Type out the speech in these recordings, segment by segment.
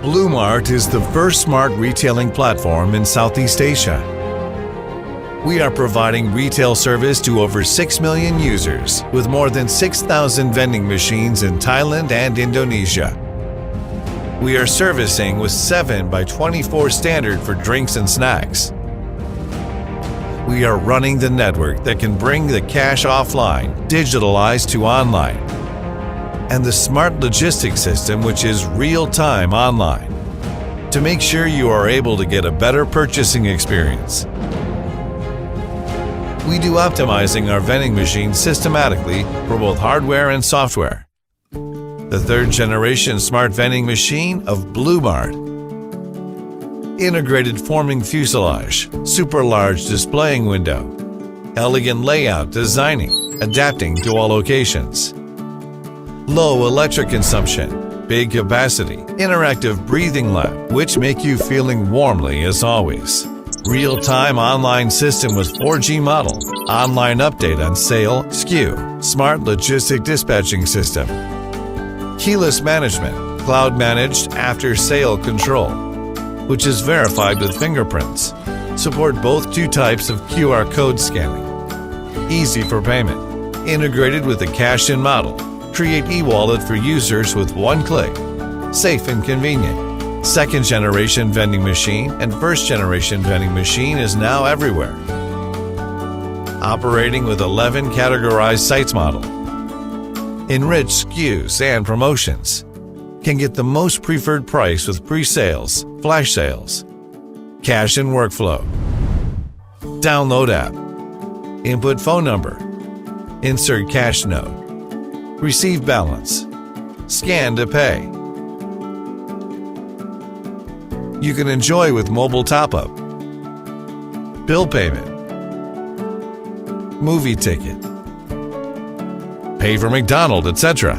Blue Mart is the first smart retailing platform in Southeast Asia. We are providing retail service to over 6 million users with more than 6,000 vending machines in Thailand and Indonesia. We are servicing with 7 by 24 standard for drinks and snacks. We are running the network that can bring the cash offline, digitalized to online, and the smart logistics system, which is real-time online, to make sure you are able to get a better purchasing experience. We do optimizing our vending machines systematically for both hardware and software. The third generation smart vending machine of Blue Mart. Integrated forming fuselage, super large displaying window, elegant layout designing, adapting to all locations. Low electric consumption, big capacity, interactive breathing lamp, which make you feeling warmly as always. Real-time online system with 4G model, online update on sale, SKU, smart logistic dispatching system. Keyless management, cloud managed after-sale control, which is verified with fingerprints. Support both 2 types of QR code scanning. Easy for payment, integrated with the cash-in model. Create e-wallet for users with 1 click. Safe and convenient. Second generation vending machine and first generation vending machine is now everywhere. Operating with 11 categorized sites model. Enriched SKUs and promotions. Can get the most preferred price with pre-sales, flash sales. Cash in workflow. Download app. Input phone number. Insert cash note. Receive balance. Scan to pay. You can enjoy with mobile top-up, bill payment, movie ticket, pay for McDonald's, etc.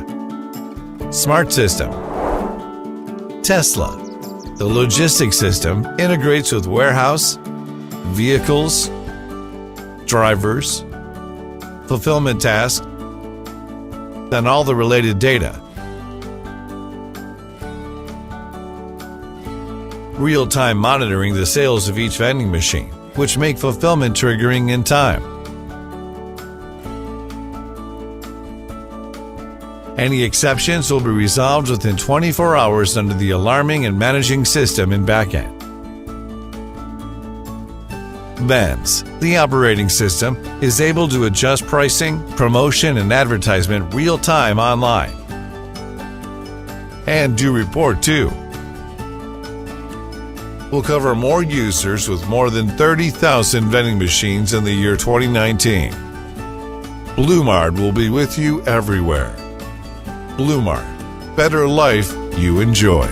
Smart system. Tesla. The logistics system integrates with warehouse, vehicles, drivers, fulfillment tasks, and all the related data. Real-time monitoring the sales of each vending machine, which make fulfillment triggering in time. Any exceptions will be resolved within 24 hours under the alarming and managing system in backend. Vans, the operating system, is able to adjust pricing, promotion, and advertisement real-time online. And do report too. We'll cover more users with more than 30,000 vending machines in the year 2019. Blue Mart will be with you everywhere. Blue Mart, better life you enjoy.